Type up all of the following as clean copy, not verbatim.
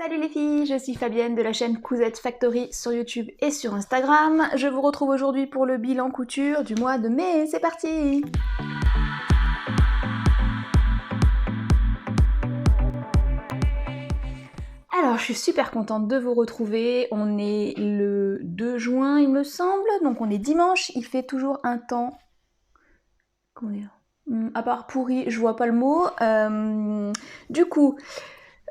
Salut les filles, je suis Fabienne de la chaîne Cousette Factory sur YouTube et sur Instagram. Je vous retrouve aujourd'hui pour le bilan couture du mois de mai, c'est parti! Alors, je suis super contente de vous retrouver. On est le 2 juin, il me semble, donc on est dimanche. Il fait toujours un temps... Comment dire? À part pourri, je vois pas le mot. Du coup...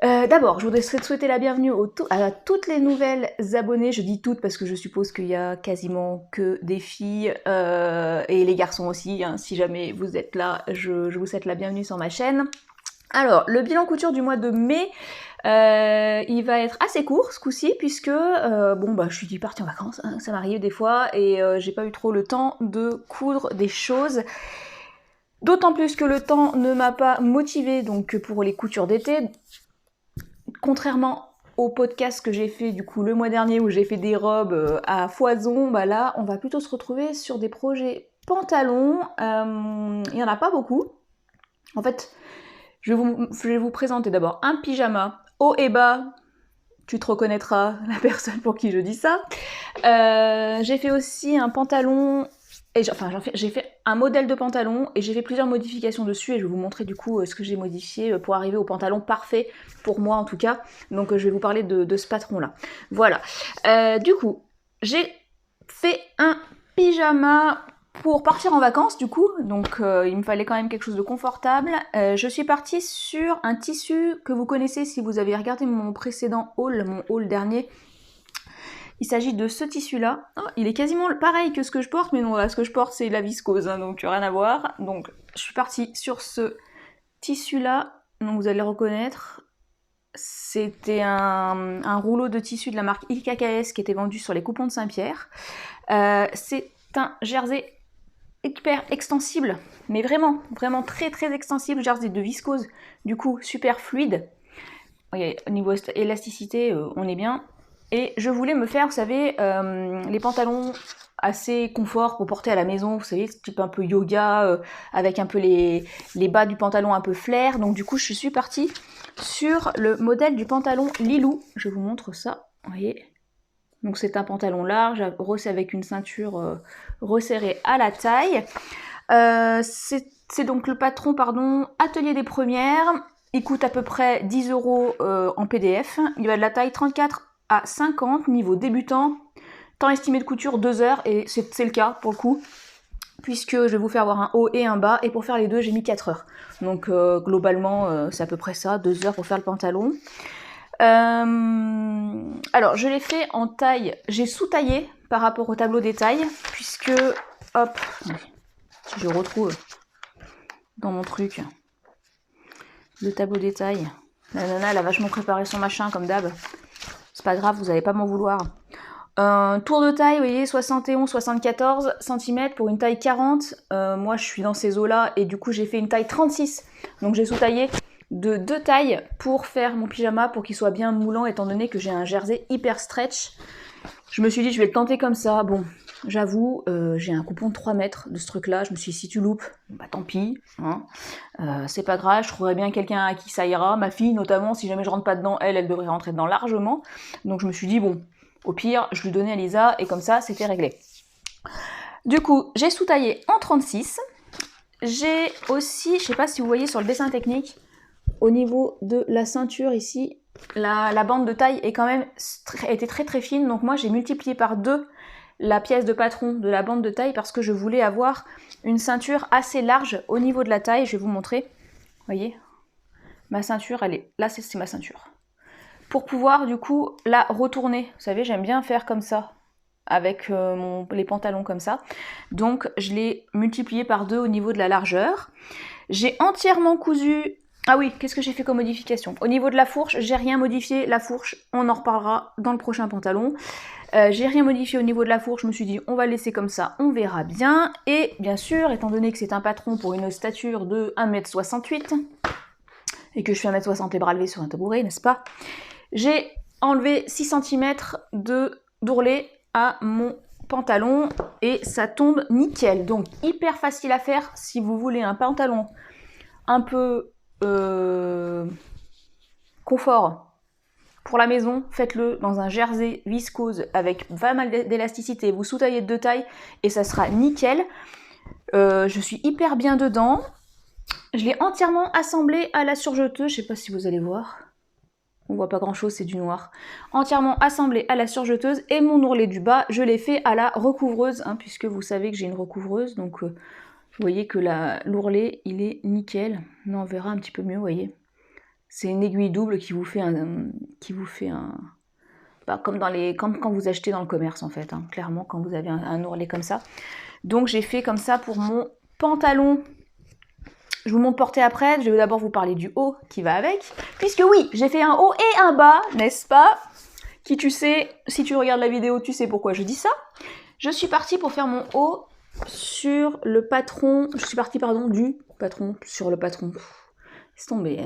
D'abord, je voudrais souhaiter la bienvenue à toutes les nouvelles abonnées. Je dis toutes parce que je suppose qu'il y a quasiment que des filles et les garçons aussi. Hein. Si jamais vous êtes là, je vous souhaite la bienvenue sur ma chaîne. Alors, le bilan couture du mois de mai, il va être assez court ce coup-ci puisque, je suis partie en vacances, hein, ça m'arrive des fois, et j'ai pas eu trop le temps de coudre des choses. D'autant plus que le temps ne m'a pas motivée donc pour les coutures d'été. Contrairement au podcast que j'ai fait du coup le mois dernier où j'ai fait des robes à foison, là on va plutôt se retrouver sur des projets pantalons. Il n'y en a pas beaucoup. En fait, je vais vous présenter d'abord un pyjama haut et bas. Tu te reconnaîtras la personne pour qui je dis ça. J'ai fait aussi un pantalon... j'ai fait un modèle de pantalon et j'ai fait plusieurs modifications dessus et je vais vous montrer du coup ce que j'ai modifié pour arriver au pantalon parfait, pour moi en tout cas. Donc je vais vous parler de ce patron là. Voilà. Du coup, j'ai fait un pyjama pour partir en vacances du coup, donc il me fallait quand même quelque chose de confortable. Je suis partie sur un tissu que vous connaissez si vous avez regardé mon précédent haul, mon haul dernier. Il s'agit de ce tissu-là. Oh, il est quasiment pareil que ce que je porte, mais non, là, ce que je porte, c'est la viscose, hein, donc rien à voir. Donc, je suis partie sur ce tissu-là, donc vous allez le reconnaître. C'était un rouleau de tissu de la marque IKKS qui était vendu sur les coupons de Saint-Pierre. C'est un jersey hyper extensible, mais vraiment, vraiment très très extensible, jersey de viscose, du coup super fluide. Au niveau élasticité, on est bien. Et je voulais me faire, vous savez, les pantalons assez confort pour porter à la maison, vous savez, type un peu yoga, avec un peu les bas du pantalon un peu flair. Donc du coup, je suis partie sur le modèle du pantalon Lilou. Je vous montre ça, vous voyez. Donc c'est un pantalon large, avec une ceinture resserrée à la taille. C'est donc le patron, Atelier des Premières. Il coûte à peu près 10 € en PDF. Il va de la taille 34 à 50, niveau débutant. Temps estimé de couture 2 heures, et c'est le cas pour le coup, puisque je vais vous faire avoir un haut et un bas, et pour faire les deux, j'ai mis 4 heures. Donc globalement, c'est à peu près ça, 2 heures pour faire le pantalon. Alors, je l'ai fait en taille, j'ai sous-taillé par rapport au tableau des tailles, puisque, hop, si je retrouve dans mon truc le tableau des tailles. La nana, elle a vachement préparé son machin, comme d'hab. C'est pas grave, vous allez pas m'en vouloir. Tour de taille, vous voyez, 71-74 cm pour une taille 40. Moi, je suis dans ces eaux-là, et du coup, j'ai fait une taille 36. Donc, j'ai sous-taillé de 2 tailles pour faire mon pyjama, pour qu'il soit bien moulant, étant donné que j'ai un jersey hyper stretch. Je me suis dit, je vais le tenter comme ça. Bon, j'avoue, j'ai un coupon de 3 mètres de ce truc-là. Je me suis dit, si tu loupes, tant pis. Hein. C'est pas grave, je trouverai bien quelqu'un à qui ça ira. Ma fille, notamment, si jamais je rentre pas dedans, elle devrait rentrer dedans largement. Donc je me suis dit, bon, au pire, je lui donnais à Lisa, et comme ça, c'était réglé. Du coup, j'ai sous-taillé en 36. J'ai aussi, je sais pas si vous voyez sur le dessin technique, au niveau de la ceinture ici, la bande de taille est quand même était très très fine, donc moi j'ai multiplié par 2 la pièce de patron de la bande de taille parce que je voulais avoir une ceinture assez large au niveau de la taille. Je vais vous montrer, vous voyez, ma ceinture, elle est là, c'est ma ceinture. Pour pouvoir du coup la retourner, vous savez, j'aime bien faire comme ça, avec les pantalons comme ça. Donc je l'ai multiplié par 2 au niveau de la largeur. J'ai entièrement cousu... Ah oui, qu'est-ce que j'ai fait comme modification? Au niveau de la fourche, j'ai rien modifié. La fourche, on en reparlera dans le prochain pantalon. J'ai rien modifié au niveau de la fourche, je me suis dit on va laisser comme ça, on verra bien. Et bien sûr, étant donné que c'est un patron pour une stature de 1m68, et que je fais 1m60 les bras levés sur un tabouret, n'est-ce pas? J'ai enlevé 6 cm d'ourlet à mon pantalon, et ça tombe nickel. Donc hyper facile à faire si vous voulez un pantalon un peu confort pour la maison, faites-le dans un jersey viscose avec pas mal d'élasticité. Vous sous-taillez de 2 tailles et ça sera nickel. Je suis hyper bien dedans. Je l'ai entièrement assemblé à la surjeteuse. Je sais pas si vous allez voir. On voit pas grand chose, c'est du noir. Entièrement assemblé à la surjeteuse. Et mon ourlet du bas, je l'ai fait à la recouvreuse, hein, puisque vous savez que j'ai une recouvreuse. Donc vous voyez que l'ourlet, il est nickel. Non, on verra un petit peu mieux, vous voyez. C'est une aiguille double qui vous fait un... Bah, comme quand vous achetez dans le commerce, en fait. Hein, clairement, quand vous avez un ourlet comme ça. Donc j'ai fait comme ça pour mon pantalon. Je vous montre porter après, je vais d'abord vous parler du haut qui va avec. Puisque oui, j'ai fait un haut et un bas, n'est-ce pas? Qui tu sais, si tu regardes la vidéo, tu sais pourquoi je dis ça. Je suis partie pour faire mon haut sur le patron, je suis partie, pardon, du patron, sur le patron. Laisse tomber.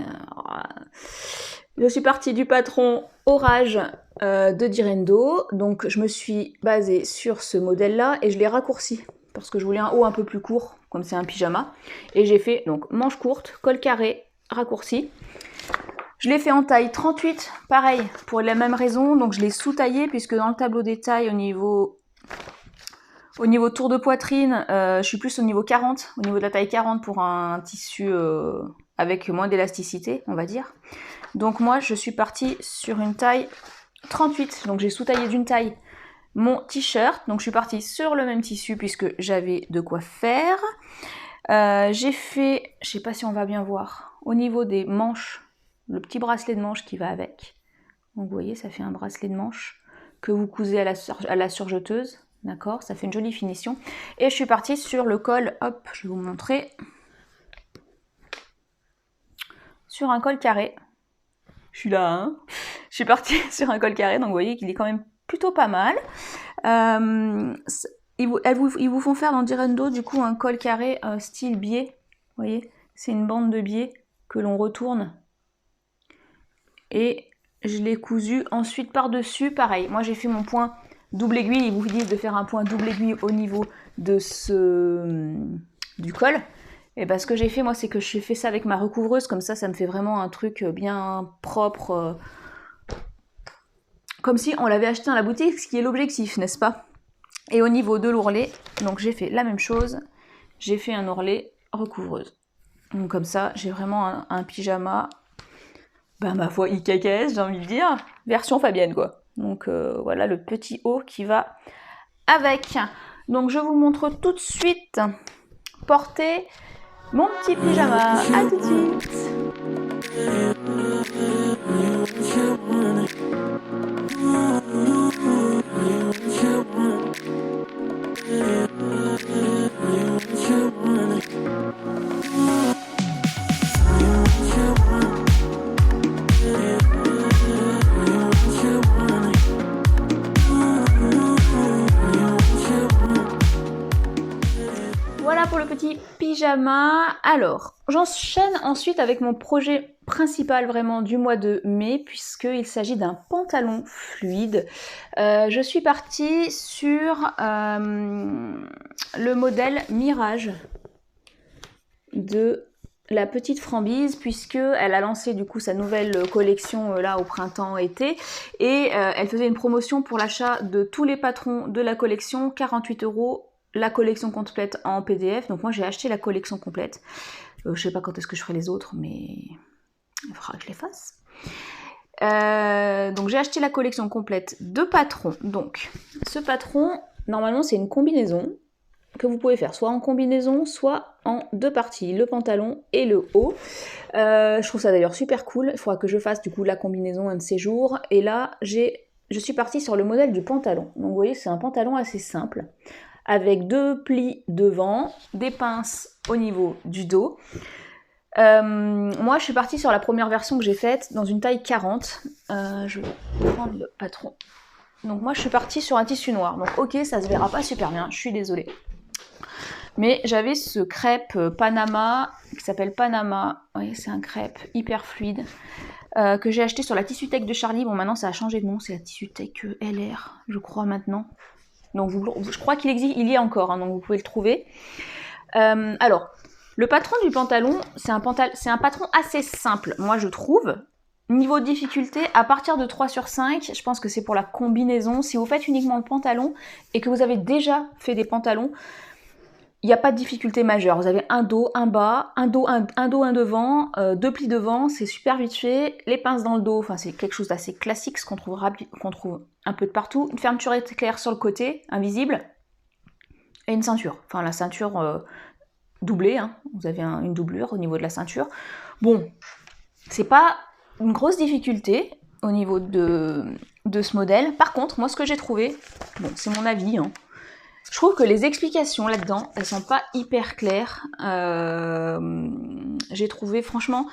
Je suis partie du patron Orage de Direndo. Donc je me suis basée sur ce modèle-là et je l'ai raccourci. Parce que je voulais un haut un peu plus court, comme c'est un pyjama. Et j'ai fait donc manche courte, col carré, raccourci. Je l'ai fait en taille 38, pareil, pour la même raison. Donc je l'ai sous-taillé, puisque dans le tableau des tailles, au niveau tour de poitrine, je suis plus au niveau 40, au niveau de la taille 40 pour un tissu avec moins d'élasticité, on va dire. Donc moi, je suis partie sur une taille 38. Donc j'ai sous-taillé d'une taille mon t-shirt, donc je suis partie sur le même tissu puisque j'avais de quoi faire. J'ai fait, je sais pas si on va bien voir, au niveau des manches, le petit bracelet de manche qui va avec. Donc vous voyez, ça fait un bracelet de manche que vous cousez à la surjeteuse, d'accord, ça fait une jolie finition. Et je suis partie sur le col, hop, je vais vous montrer, sur un col carré. Je suis là, hein. Je suis partie sur un col carré, donc vous voyez qu'il est quand même plutôt pas mal. Ils vous font faire dans Direndo du coup un col carré style biais. Vous voyez, c'est une bande de biais que l'on retourne. Et je l'ai cousu ensuite par-dessus, pareil. Moi j'ai fait mon point double aiguille. Ils vous disent de faire un point double aiguille au niveau de du col. Et ben, ce que j'ai fait moi, c'est que j'ai fait ça avec ma recouvreuse. Comme ça me fait vraiment un truc bien propre. Comme si on l'avait acheté dans la boutique, ce qui est l'objectif, n'est-ce pas? Et au niveau de l'ourlet, donc j'ai fait la même chose. J'ai fait un ourlet recouvreuse. Donc comme ça, j'ai vraiment un pyjama, ben ma foi, IKKS, j'ai envie de dire, version Fabienne, quoi. Donc voilà le petit haut qui va avec. Donc je vous montre tout de suite porter mon petit pyjama. À tout de suite. Voilà pour le petit pyjama. Alors, j'enchaîne ensuite avec mon projet principal vraiment du mois de mai, puisqu'il s'agit d'un pantalon fluide. Je suis partie sur le modèle Mirage de la petite Frambyse, puisque elle a lancé du coup sa nouvelle collection là au printemps-été, et elle faisait une promotion pour l'achat de tous les patrons de la collection, 48 €. La collection complète en PDF, donc moi j'ai acheté la collection complète. Je sais pas quand est-ce que je ferai les autres, mais il faudra que je les fasse. Donc j'ai acheté la collection complète de patrons. Donc ce patron, normalement c'est une combinaison que vous pouvez faire soit en combinaison, soit en 2 parties, le pantalon et le haut. Je trouve ça d'ailleurs super cool. Il faudra que je fasse du coup la combinaison un de ces jours. Et là je suis partie sur le modèle du pantalon. Donc vous voyez, c'est un pantalon assez simple, avec 2 plis devant, des pinces au niveau du dos. Moi, je suis partie sur la première version que j'ai faite, dans une taille 40. Je vais prendre le patron. Donc moi, je suis partie sur un tissu noir. Donc ok, ça se verra pas super bien, je suis désolée. Mais j'avais ce crêpe Panama, qui s'appelle Panama. Oui, c'est un crêpe hyper fluide, que j'ai acheté sur la Tissutech de Charlie. Bon, maintenant, ça a changé de nom, c'est la Tissutech LR, je crois, maintenant. Donc je crois qu'il existe, il y est encore, hein, donc vous pouvez le trouver. Alors, le patron du pantalon, c'est un patron assez simple, moi je trouve. Niveau de difficulté, à partir de 3 sur 5, je pense que c'est pour la combinaison. Si vous faites uniquement le pantalon et que vous avez déjà fait des pantalons, il n'y a pas de difficulté majeure. Vous avez un dos, un bas, un dos, un devant, deux plis devant, c'est super vite fait. Les pinces dans le dos, enfin c'est quelque chose d'assez classique, ce qu'on trouve un peu de partout. Une fermeture éclair sur le côté, invisible, et une ceinture. Enfin la ceinture doublée, hein. Vous avez une doublure au niveau de la ceinture. Bon, c'est pas une grosse difficulté au niveau de ce modèle. Par contre, moi ce que j'ai trouvé, bon c'est mon avis, hein, je trouve que les explications là-dedans, elles sont pas hyper claires. J'ai trouvé, franchement,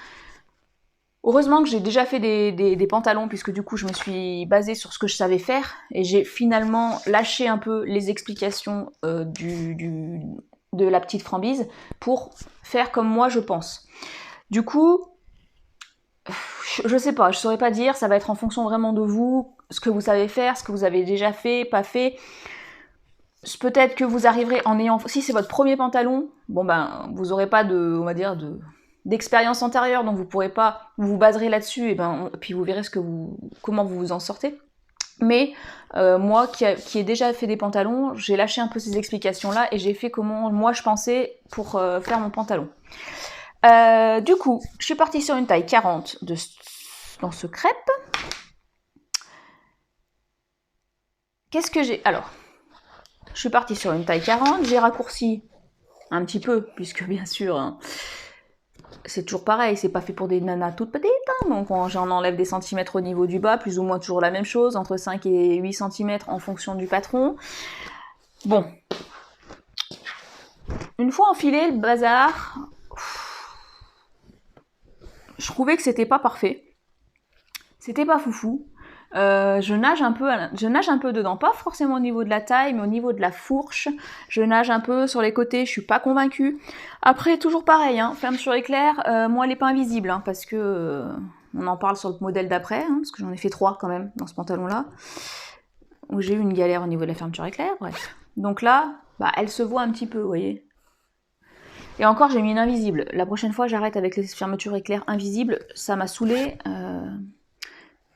heureusement que j'ai déjà fait des pantalons, puisque du coup, je me suis basée sur ce que je savais faire, et j'ai finalement lâché un peu les explications de la petite Frambise pour faire comme moi je pense. Du coup, je sais pas, je saurais pas dire, ça va être en fonction vraiment de vous, ce que vous savez faire, ce que vous avez déjà fait, pas fait. Peut-être que vous arriverez en ayant... Si c'est votre premier pantalon, bon ben, vous aurez pas on va dire, d'expérience antérieure, donc vous pourrez pas, vous baserez là-dessus, et puis vous verrez comment vous vous en sortez. Mais moi, qui ai déjà fait des pantalons, j'ai lâché un peu ces explications-là, et j'ai fait comment moi je pensais pour faire mon pantalon. Du coup, je suis partie sur une taille 40 dans ce crêpe. Qu'est-ce que j'ai... Alors... Je suis partie sur une taille 40, j'ai raccourci un petit peu, puisque bien sûr, hein, c'est toujours pareil, c'est pas fait pour des nanas toutes petites, hein, donc j'en enlève des centimètres au niveau du bas, plus ou moins toujours la même chose, entre 5 et 8 cm en fonction du patron. Bon. Une fois enfilé le bazar, je trouvais que c'était pas parfait. C'était pas foufou. Je nage un peu dedans, pas forcément au niveau de la taille, mais au niveau de la fourche. Je nage un peu sur les côtés, je suis pas convaincue. Après, toujours pareil, hein, fermeture éclair, moi elle est pas invisible, hein, parce que on en parle sur le modèle d'après, hein, parce que j'en ai fait 3 quand même dans ce pantalon-là, où j'ai eu une galère au niveau de la fermeture éclair, bref. Donc là, bah, elle se voit un petit peu, vous voyez. Et encore, j'ai mis une invisible. La prochaine fois, j'arrête avec les fermetures éclair invisibles, ça m'a saoulée.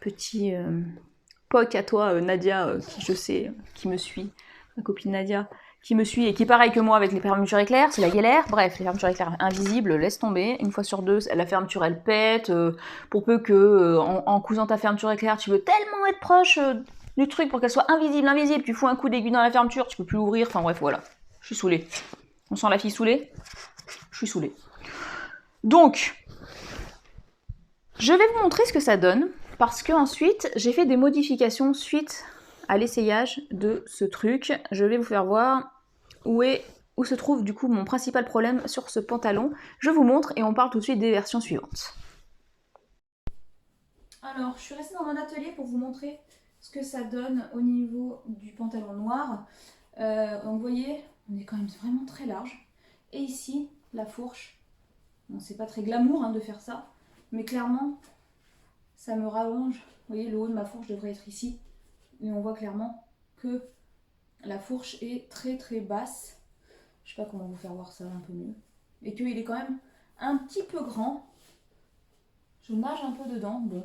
Petit poc à toi, Nadia, qui je sais, qui me suit, ma copine Nadia, qui me suit et qui est pareil que moi avec les fermetures éclair, c'est la galère. Bref, les fermetures éclair invisibles, laisse tomber. Une fois sur deux, la fermeture elle pète. Pour peu que, en cousant ta fermeture éclair, tu veux tellement être proche du truc pour qu'elle soit invisible, tu fous un coup d'aiguille dans la fermeture, tu peux plus l'ouvrir. Enfin bref, voilà. Je suis saoulée. On sent la fille saoulée? Je suis saoulée. Donc, je vais vous montrer ce que ça donne. Parce que ensuite, j'ai fait des modifications suite à l'essayage de ce truc. Je vais vous faire voir où se trouve du coup mon principal problème sur ce pantalon. Je vous montre et on parle tout de suite des versions suivantes. Alors, je suis restée dans mon atelier pour vous montrer ce que ça donne au niveau du pantalon noir. Donc vous voyez, on est quand même vraiment très large. Et ici, la fourche. Bon, c'est pas très glamour hein, de faire ça, mais clairement... ça me rallonge. Vous voyez, le haut de ma fourche devrait être ici. Et on voit clairement que la fourche est très très basse. Je sais pas comment vous faire voir ça un peu mieux. Et qu'il est quand même un petit peu grand. Je nage un peu dedans. Bon,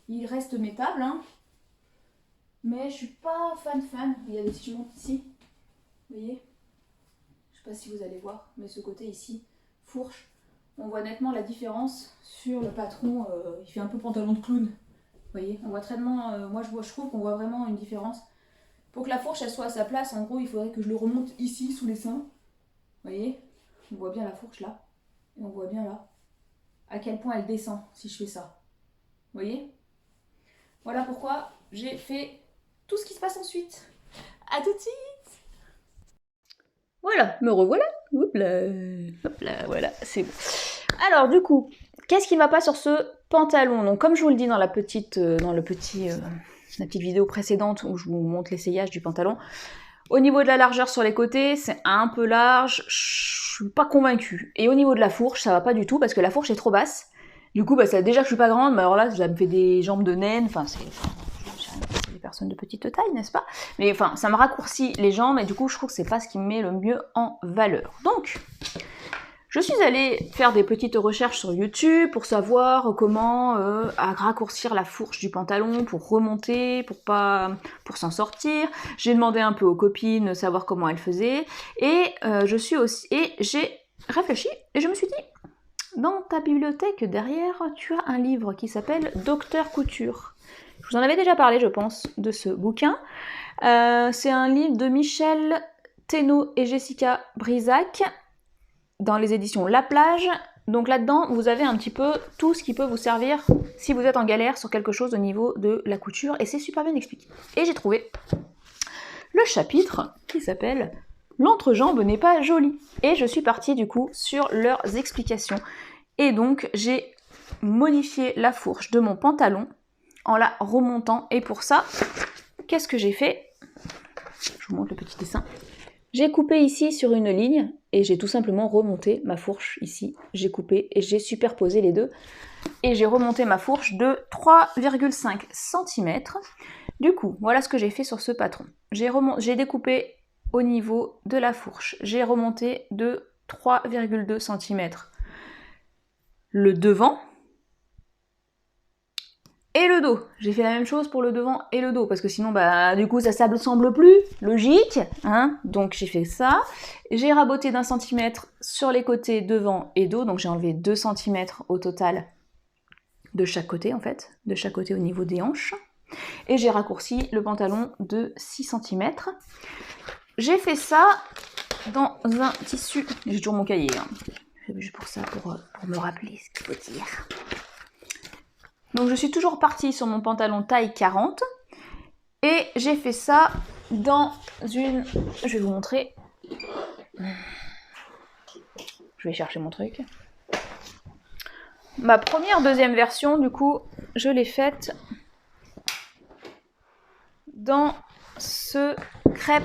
il reste métable, hein. Mais je suis pas fan. Regardez, si je monte ici, vous voyez, je sais pas si vous allez voir, mais ce côté ici, fourche, on voit nettement la différence sur le patron. Il fait un peu pantalon de clown. Vous voyez, on voit traitement. Moi, je trouve qu'on voit vraiment une différence. Pour que la fourche elle soit à sa place, en gros, il faudrait que je le remonte ici sous les seins. Vous voyez, on voit bien la fourche là, et on voit bien là à quel point elle descend si je fais ça. Vous voyez. Voilà pourquoi j'ai fait tout ce qui se passe ensuite. À tout de suite. Voilà, me revoilà. Hop là, voilà, c'est bon. Alors du coup, qu'est-ce qui ne va pas sur ce pantalon? Donc comme je vous le dis dans la petite vidéo précédente où je vous montre l'essayage du pantalon, au niveau de la largeur sur les côtés, c'est un peu large, je suis pas convaincue. Et au niveau de la fourche, ça va pas du tout parce que la fourche est trop basse. Du coup, bah, déjà que je suis pas grande, mais alors là, ça me fait des jambes de naine, enfin c'est des personnes de petite taille, n'est-ce pas? Mais enfin, ça me raccourcit les jambes et du coup, je trouve que c'est pas ce qui me met le mieux en valeur. Donc, Je suis allée faire des petites recherches sur YouTube pour savoir comment raccourcir la fourche du pantalon pour remonter, pour s'en sortir. J'ai demandé un peu aux copines savoir comment elles faisaient et j'ai réfléchi et je me suis dit, dans ta bibliothèque derrière, tu as un livre qui s'appelle Docteur Couture. Je vous en avais déjà parlé, je pense, de ce bouquin. C'est un livre de Michel Thénault et Jessica Brisac dans les éditions La Plage. Donc là-dedans, vous avez un petit peu tout ce qui peut vous servir si vous êtes en galère sur quelque chose au niveau de la couture, et c'est super bien expliqué. Et j'ai trouvé le chapitre qui s'appelle « L'entrejambe n'est pas jolie ». Et je suis partie du coup sur leurs explications. Et donc j'ai modifié la fourche de mon pantalon en la remontant. Et pour ça, qu'est-ce que j'ai fait? Je vous montre le petit dessin. J'ai coupé ici sur une ligne et j'ai tout simplement remonté ma fourche ici. J'ai coupé et j'ai superposé les deux. Et j'ai remonté ma fourche de 3,5 cm. Du coup, voilà ce que j'ai fait sur ce patron. J'ai découpé au niveau de la fourche. J'ai remonté de 3,2 cm le devant et le dos. J'ai fait la même chose pour le devant et le dos, parce que sinon, du coup, ça semble plus logique, hein. Donc j'ai fait ça. J'ai raboté d'1 centimètre sur les côtés devant et dos, donc j'ai enlevé 2 cm au total de chaque côté, en fait, de chaque côté au niveau des hanches. Et j'ai raccourci le pantalon de 6 cm. J'ai fait ça dans un tissu... J'ai toujours mon cahier, hein. Juste pour ça, pour me rappeler ce qu'il faut dire. Donc je suis toujours partie sur mon pantalon taille 40 et j'ai fait ça dans une... Je vais vous montrer. Je vais chercher mon truc. Ma deuxième version, du coup, je l'ai faite dans ce crêpe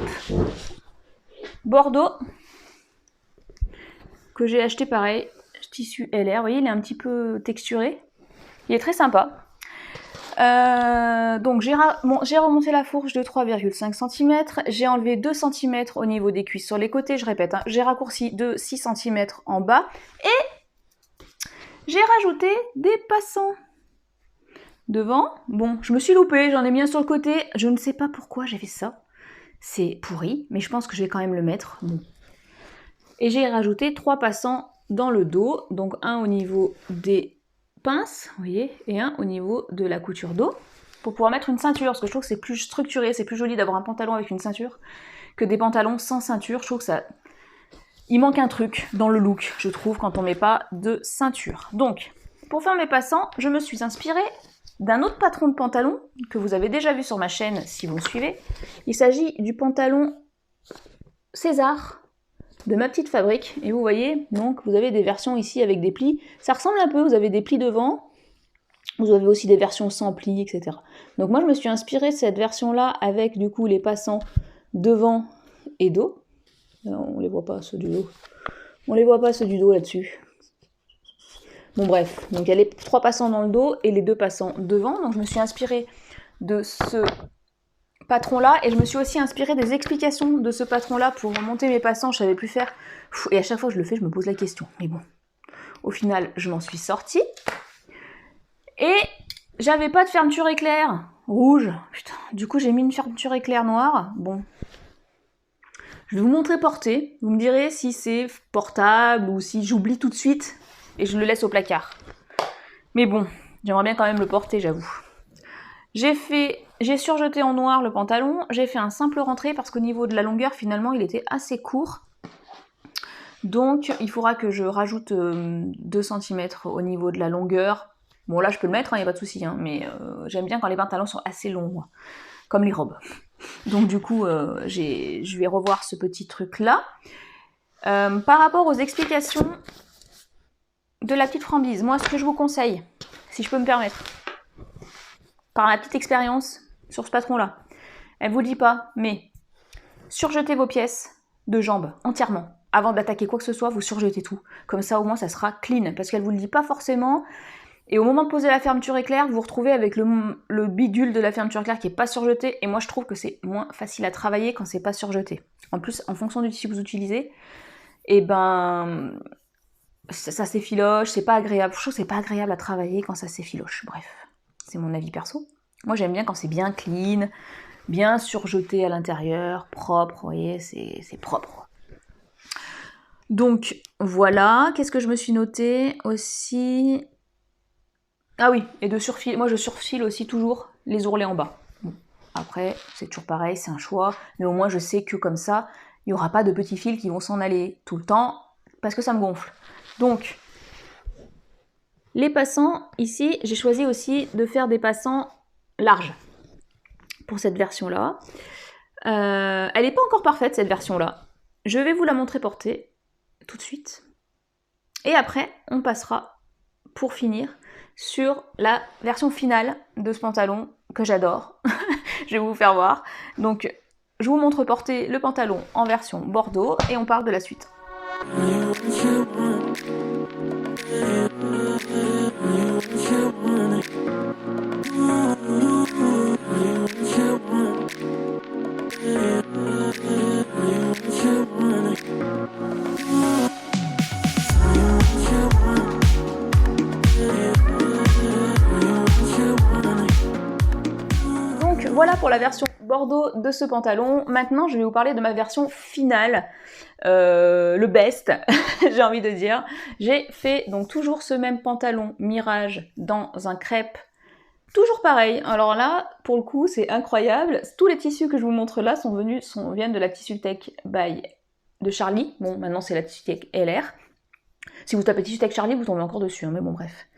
Bordeaux que j'ai acheté pareil, tissu LR. Vous voyez, il est un petit peu texturé. Il est très sympa. Donc j'ai remonté la fourche de 3,5 cm. J'ai enlevé 2 cm au niveau des cuisses sur les côtés, je répète. Hein, j'ai raccourci de 6 cm en bas. Et j'ai rajouté des passants devant. Bon, je me suis loupée, j'en ai mis un sur le côté. Je ne sais pas pourquoi j'ai fait ça. C'est pourri, mais je pense que je vais quand même le mettre. Bon. Et j'ai rajouté 3 passants dans le dos. Donc un au niveau des pince, vous voyez, et un au niveau de la couture dos, pour pouvoir mettre une ceinture, parce que je trouve que c'est plus structuré, c'est plus joli d'avoir un pantalon avec une ceinture que des pantalons sans ceinture. Je trouve que ça... Il manque un truc dans le look, je trouve, quand on met pas de ceinture. Donc, pour faire mes passants, je me suis inspirée d'un autre patron de pantalon, que vous avez déjà vu sur ma chaîne si vous me suivez. Il s'agit du pantalon César, de Ma Petite Fabrique, et vous voyez, donc vous avez des versions ici avec des plis, ça ressemble un peu, vous avez des plis devant, vous avez aussi des versions sans plis, etc. Donc moi je me suis inspirée de cette version-là avec du coup les passants devant et dos. On les voit pas ceux du dos, on les voit pas ceux du dos là-dessus. Bon bref, donc il y a les 3 passants dans le dos et les 2 passants devant, donc je me suis inspirée de ce patron-là, et je me suis aussi inspirée des explications de ce patron-là pour monter mes passants. Je savais plus faire, et à chaque fois que je le fais, je me pose la question. Mais bon, au final, je m'en suis sortie. Et j'avais pas de fermeture éclair rouge. Putain, du coup, j'ai mis une fermeture éclair noire. Bon, je vais vous montrer porté. Vous me direz si c'est portable ou si j'oublie tout de suite et je le laisse au placard. Mais bon, j'aimerais bien quand même le porter, j'avoue. J'ai surjeté en noir le pantalon, j'ai fait un simple rentré parce qu'au niveau de la longueur, finalement, il était assez court. Donc, il faudra que je rajoute 2 cm au niveau de la longueur. Bon, là, je peux le mettre, il n'y a pas de souci, hein, mais j'aime bien quand les pantalons sont assez longs, moi, comme les robes. Donc, du coup, je vais revoir ce petit truc-là. Par rapport aux explications de la petite Frambise, moi, ce que je vous conseille, si je peux me permettre, par ma petite expérience sur ce patron-là, elle vous dit pas, mais surjetez vos pièces de jambes entièrement. Avant d'attaquer quoi que ce soit, vous surjetez tout. Comme ça, au moins, ça sera clean, parce qu'elle vous le dit pas forcément. Et au moment de poser la fermeture éclair, vous vous retrouvez avec le bidule de la fermeture éclair qui est pas surjeté. Et moi, je trouve que c'est moins facile à travailler quand c'est pas surjeté. En plus, en fonction du tissu que vous utilisez, et ben, ça s'effiloche, c'est pas agréable. Je trouve que c'est pas agréable à travailler quand ça s'effiloche. Bref, c'est mon avis perso. Moi, j'aime bien quand c'est bien clean, bien surjeté à l'intérieur, propre, vous voyez, c'est propre. Donc, voilà. Qu'est-ce que je me suis noté aussi? Ah oui, et de surfil. Moi, je surfile aussi toujours les ourlets en bas. Bon, après, c'est toujours pareil, c'est un choix. Mais au moins, je sais que comme ça, il n'y aura pas de petits fils qui vont s'en aller tout le temps, parce que ça me gonfle. Donc, les passants, ici, j'ai choisi aussi de faire des passants larges pour cette version-là. Elle n'est pas encore parfaite, cette version-là. Je vais vous la montrer portée tout de suite. Et après, on passera, pour finir, sur la version finale de ce pantalon que j'adore. Je vais vous faire voir. Donc, je vous montre porter le pantalon en version bordeaux et on parle de la suite. Donc voilà pour la version bordeaux de ce pantalon. Maintenant, je vais vous parler de ma version finale, le best, j'ai envie de dire. J'ai fait donc toujours ce même pantalon Mirage dans un crêpe. Toujours pareil, alors là, pour le coup, c'est incroyable. Tous les tissus que je vous montre là viennent de la Tissu Tech by de Charlie. Bon, maintenant c'est la Tissu Tech LR. Si vous tapez Tissu Tech Charlie, vous tombez encore dessus, hein, mais bon, bref.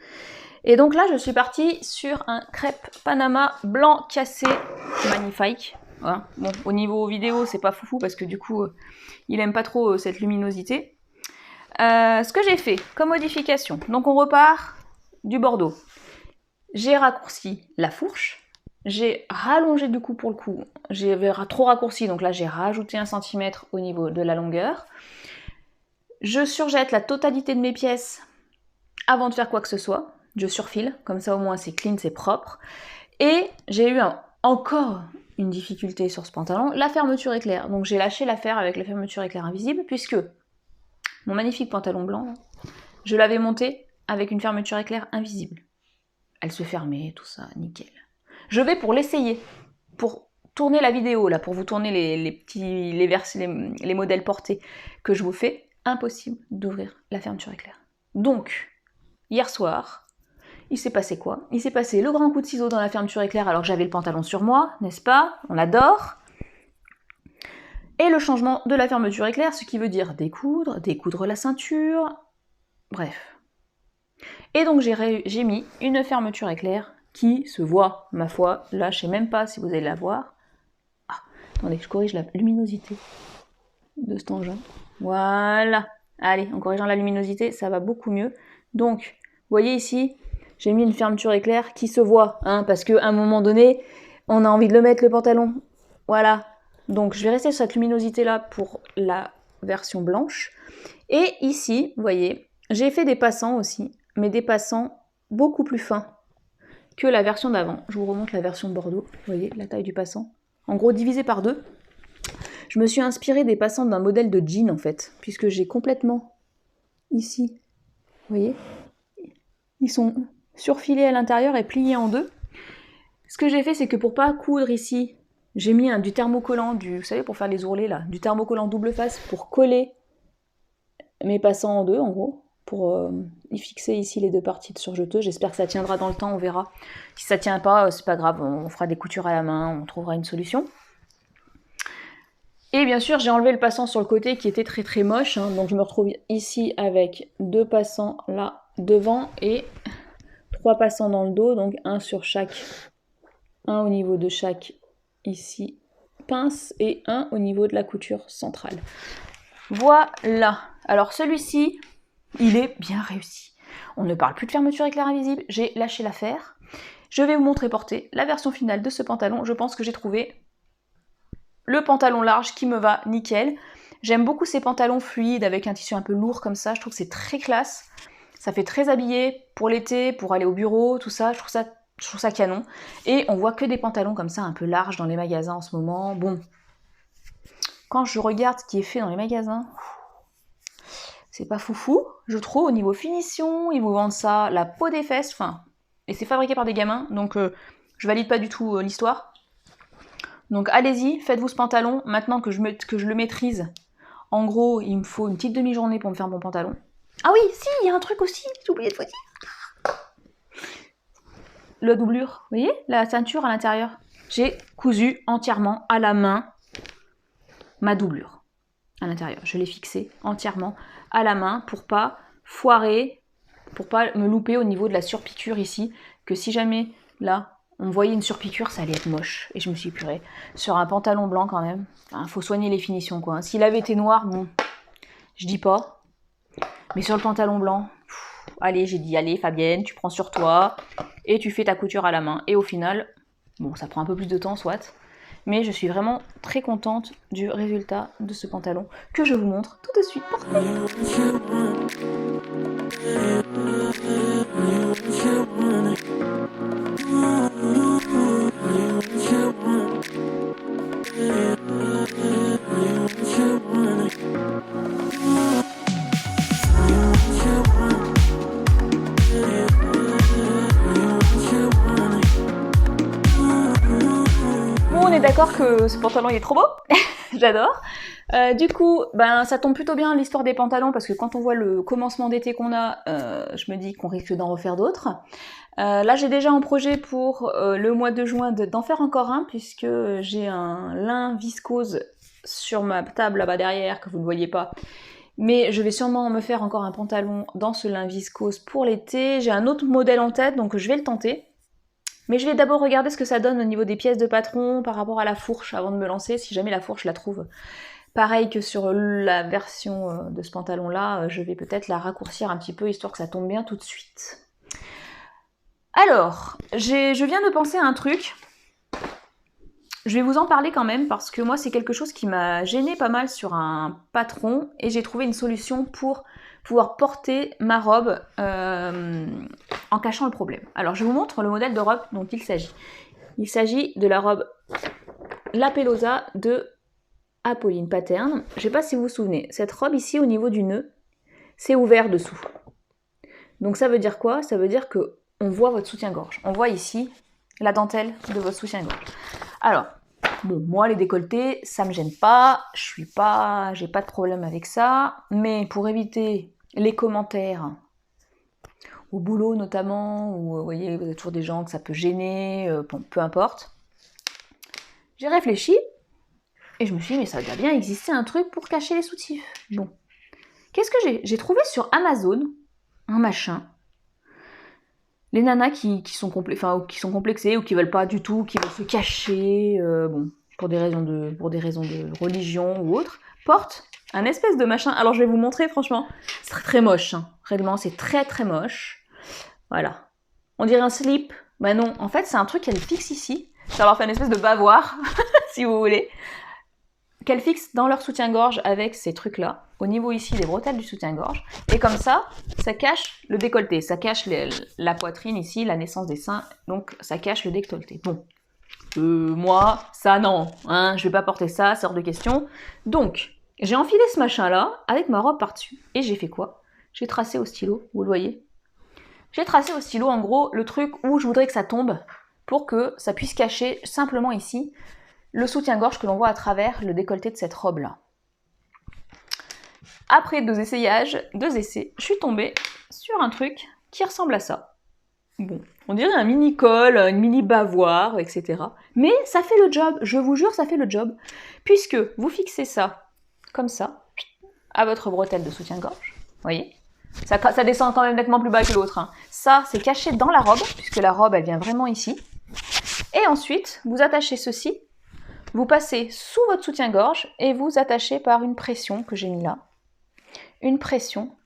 Et donc là, je suis partie sur un crêpe Panama blanc cassé, magnifique. Voilà. Bon, au niveau vidéo, c'est pas foufou parce que du coup, il aime pas trop cette luminosité. Ce que j'ai fait comme modification, donc on repart du bordeaux. J'ai raccourci la fourche, j'ai rallongé du coup pour le coup, j'avais trop raccourci, donc là j'ai rajouté 1 cm au niveau de la longueur. Je surjette la totalité de mes pièces avant de faire quoi que ce soit, je surfile, comme ça au moins c'est clean, c'est propre. Et j'ai eu encore une difficulté sur ce pantalon, la fermeture éclair. Donc j'ai lâché l'affaire avec la fermeture éclair invisible, puisque mon magnifique pantalon blanc, là, je l'avais monté avec une fermeture éclair invisible. Elle se fermait, tout ça, nickel. Je vais pour l'essayer, pour tourner la vidéo, là, pour vous tourner les modèles portés que je vous fais, impossible d'ouvrir la fermeture éclair. Donc, hier soir, il s'est passé quoi? Il s'est passé le grand coup de ciseau dans la fermeture éclair alors que j'avais le pantalon sur moi, n'est-ce pas? On adore. Et le changement de la fermeture éclair, ce qui veut dire découdre la ceinture, bref. Et donc j'ai mis une fermeture éclair qui se voit, ma foi, là je sais même pas si vous allez la voir. Ah, attendez, je corrige la luminosité de cet engin. Voilà, allez, en corrigeant la luminosité, ça va beaucoup mieux. Donc, vous voyez ici, j'ai mis une fermeture éclair qui se voit, hein, parce qu'à un moment donné, on a envie de le mettre le pantalon. Voilà, donc je vais rester sur cette luminosité-là pour la version blanche. Et ici, vous voyez, j'ai fait des passants aussi, mais des passants beaucoup plus fins que la version d'avant. Je vous remonte la version bordeaux, vous voyez, la taille du passant. En gros, divisé par 2. Je me suis inspirée des passants d'un modèle de jean, en fait, puisque j'ai complètement, ici, vous voyez, ils sont surfilés à l'intérieur et pliés en 2. Ce que j'ai fait, c'est que pour pas coudre ici, j'ai mis du thermocollant, vous savez, pour faire les ourlets, là, du thermocollant double face pour coller mes passants en 2, en gros, pour y fixer ici les 2 parties de surjeteux. J'espère que ça tiendra dans le temps, on verra. Si ça tient pas, c'est pas grave, on fera des coutures à la main, on trouvera une solution. Et bien sûr, j'ai enlevé le passant sur le côté qui était très très moche, hein, donc je me retrouve ici avec 2 passants là devant et 3 passants dans le dos, donc un sur chaque, un au niveau de chaque ici pince et un au niveau de la couture centrale. Voilà, alors celui-ci, il est bien réussi. On ne parle plus de fermeture éclair invisible, j'ai lâché l'affaire. Je vais vous montrer porter la version finale de ce pantalon. Je pense que j'ai trouvé le pantalon large qui me va nickel. J'aime beaucoup ces pantalons fluides avec un tissu un peu lourd comme ça, je trouve que c'est très classe. Ça fait très habillé pour l'été, pour aller au bureau, tout ça, je trouve ça canon. Et on voit que des pantalons comme ça un peu larges dans les magasins en ce moment. Bon, quand je regarde ce qui est fait dans les magasins, C'est pas foufou, je trouve, au niveau finition, ils vous vendent ça, la peau des fesses, enfin, et c'est fabriqué par des gamins, donc je valide pas du tout l'histoire. Donc allez-y, faites-vous ce pantalon, maintenant que je le maîtrise. En gros, il me faut une petite demi-journée pour me faire mon pantalon. Ah oui, si, il y a un truc aussi, j'ai oublié de vous dire. La doublure, vous voyez, la ceinture à l'intérieur. J'ai cousu entièrement à la main ma doublure à l'intérieur. Je l'ai fixée entièrement à la main pour pas foirer, pour pas me louper au niveau de la surpiqûre ici, que si jamais là on voyait une surpiqûre, ça allait être moche. Et je me suis purée sur un pantalon blanc quand même. Enfin, faut soigner les finitions quoi. S'il avait été noir, bon, je dis pas. Mais sur le pantalon blanc, allez, j'ai dit allez Fabienne, tu prends sur toi et tu fais ta couture à la main. Et au final, bon, ça prend un peu plus de temps soit. Mais je suis vraiment très contente du résultat de ce pantalon que je vous montre tout de suite. Bon, on est d'accord que ce pantalon il est trop beau. J'adore. Du coup, ben ça tombe plutôt bien l'histoire des pantalons parce que quand on voit le commencement d'été qu'on a, je me dis qu'on risque d'en refaire d'autres. Là, j'ai déjà en projet pour le mois de juin d'en faire encore un puisque j'ai un lin viscose sur ma table là-bas derrière que vous ne voyez pas. Mais je vais sûrement me faire encore un pantalon dans ce lin viscose pour l'été. J'ai un autre modèle en tête, donc je vais le tenter. Mais je vais d'abord regarder ce que ça donne au niveau des pièces de patron par rapport à la fourche avant de me lancer, si jamais la fourche la trouve. Pareil que sur la version de ce pantalon-là, je vais peut-être la raccourcir un petit peu, histoire que ça tombe bien tout de suite. Alors, je viens de penser à un truc. Je vais vous en parler quand même, parce que moi, c'est quelque chose qui m'a gêné pas mal sur un patron, et j'ai trouvé une solution pour pouvoir porter ma robe en cachant le problème. Alors, je vous montre le modèle de robe dont il s'agit. Il s'agit de la robe La Pelosa de Apolline Pattern. Je ne sais pas si vous vous souvenez, cette robe ici, au niveau du nœud, c'est ouvert dessous. Donc ça veut dire quoi? Ça veut dire que on voit votre soutien-gorge. On voit ici la dentelle de votre soutien-gorge. Alors, bon, moi les décolletés, ça me gêne pas, j'ai pas de problème avec ça, mais pour éviter les commentaires, au boulot notamment, où vous voyez, vous avez toujours des gens que ça peut gêner, bon, peu importe, j'ai réfléchi, et je me suis dit, mais ça doit bien exister un truc pour cacher les soutifs. Bon, qu'est-ce que j'ai trouvé sur Amazon un machin. Les nanas qui sont complexées ou qui veulent pas du tout, qui veulent se cacher, bon, pour des raisons de religion ou autre, portent un espèce de machin. Alors je vais vous montrer, franchement, c'est très très moche. Hein. Réellement, c'est très très moche. Voilà. On dirait un slip. Ben non, en fait, c'est un truc qu'elle fixe ici. Ça leur fait une espèce de bavoir, si vous voulez. Qu'elles fixent dans leur soutien-gorge avec ces trucs-là, au niveau ici des bretelles du soutien-gorge, et comme ça cache le décolleté, ça cache la poitrine ici, la naissance des seins, donc ça cache le décolleté. Bon, moi, ça non, hein, je vais pas porter ça, c'est hors de question. Donc, j'ai enfilé ce machin-là avec ma robe par-dessus, et j'ai fait quoi? J'ai tracé au stylo, vous le voyez? J'ai tracé au stylo, en gros, le truc où je voudrais que ça tombe, pour que ça puisse cacher simplement ici le soutien-gorge que l'on voit à travers le décolleté de cette robe-là. Après 2 essais, je suis tombée sur un truc qui ressemble à ça. Bon, on dirait un mini-col, une mini-bavoir, etc. Mais ça fait le job, je vous jure, ça fait le job. Puisque vous fixez ça, comme ça, à votre bretelle de soutien-gorge, voyez, ça descend quand même nettement plus bas que l'autre. Hein. Ça, c'est caché dans la robe, puisque la robe, elle vient vraiment ici. Et ensuite, vous attachez ceci. Vous passez sous votre soutien-gorge et vous attachez par une pression que j'ai mis là. Une pression.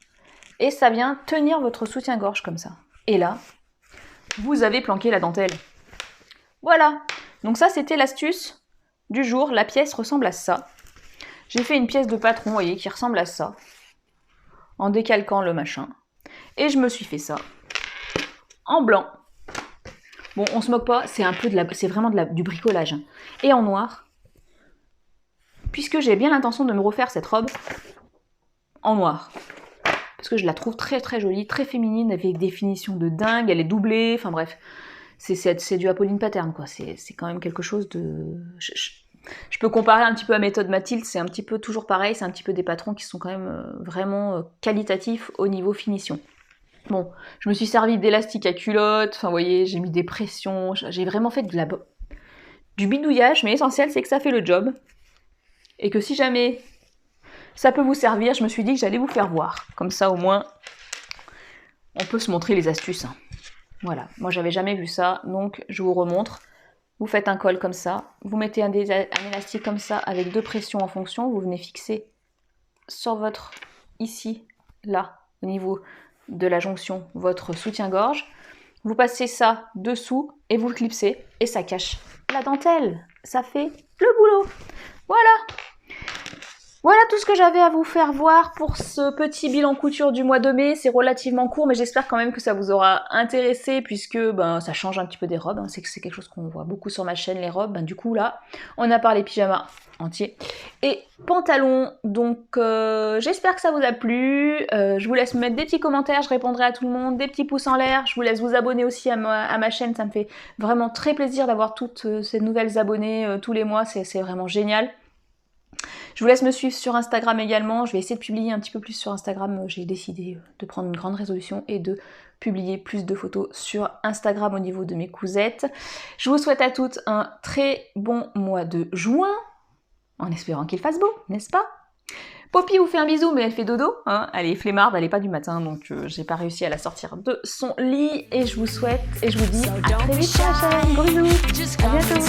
Et ça vient tenir votre soutien-gorge comme ça. Et là, vous avez planqué la dentelle. Voilà. Donc ça, c'était l'astuce du jour. La pièce ressemble à ça. J'ai fait une pièce de patron, vous voyez, qui ressemble à ça. En décalquant le machin. Et je me suis fait ça. En blanc. Bon, on se moque pas, c'est vraiment du bricolage. Hein. Et en noir, puisque j'ai bien l'intention de me refaire cette robe en noir. parce que je la trouve très très jolie, très féminine, avec des finitions de dingue, elle est doublée, enfin bref, c'est du Apolline Pattern, quoi. C'est quand même quelque chose de... Je peux comparer un petit peu à Méthode Mathilde, c'est un petit peu toujours pareil, c'est un petit peu des patrons qui sont quand même vraiment qualitatifs au niveau finition. Bon, je me suis servi d'élastique à culotte, enfin vous voyez, j'ai mis des pressions, j'ai vraiment fait du bidouillage, mais l'essentiel c'est que ça fait le job. Et que si jamais ça peut vous servir, je me suis dit que j'allais vous faire voir. Comme ça au moins, on peut se montrer les astuces. Voilà, moi j'avais jamais vu ça, donc je vous remontre. Vous faites un col comme ça, vous mettez un élastique comme ça avec 2 pressions en fonction, vous venez fixer sur votre, ici, là, au niveau de la jonction, votre soutien-gorge. Vous passez ça dessous et vous le clipsez et ça cache la dentelle. Ça fait le boulot. Voilà. Voilà tout ce que j'avais à vous faire voir pour ce petit bilan couture du mois de mai. C'est relativement court, mais j'espère quand même que ça vous aura intéressé, puisque ça change un petit peu des robes. C'est quelque chose qu'on voit beaucoup sur ma chaîne, les robes. Du coup, là, on a parlé pyjama entier et pantalon. Donc, j'espère que ça vous a plu. Je vous laisse me mettre des petits commentaires, je répondrai à tout le monde, des petits pouces en l'air. Je vous laisse vous abonner aussi à ma chaîne. Ça me fait vraiment très plaisir d'avoir toutes ces nouvelles abonnées tous les mois. C'est vraiment génial. Je vous laisse me suivre sur Instagram également, je vais essayer de publier un petit peu plus sur Instagram, j'ai décidé de prendre une grande résolution et de publier plus de photos sur Instagram au niveau de mes cousettes. Je vous souhaite à toutes un très bon mois de juin, en espérant qu'il fasse beau, n'est-ce pas? Poppy vous fait un bisou, mais elle fait dodo, hein. Elle est flemmarde, elle est pas du matin, donc j'ai pas réussi à la sortir de son lit, et je vous souhaite, et je vous dis à très vite sur la chaîne, gros bisous, à bientôt.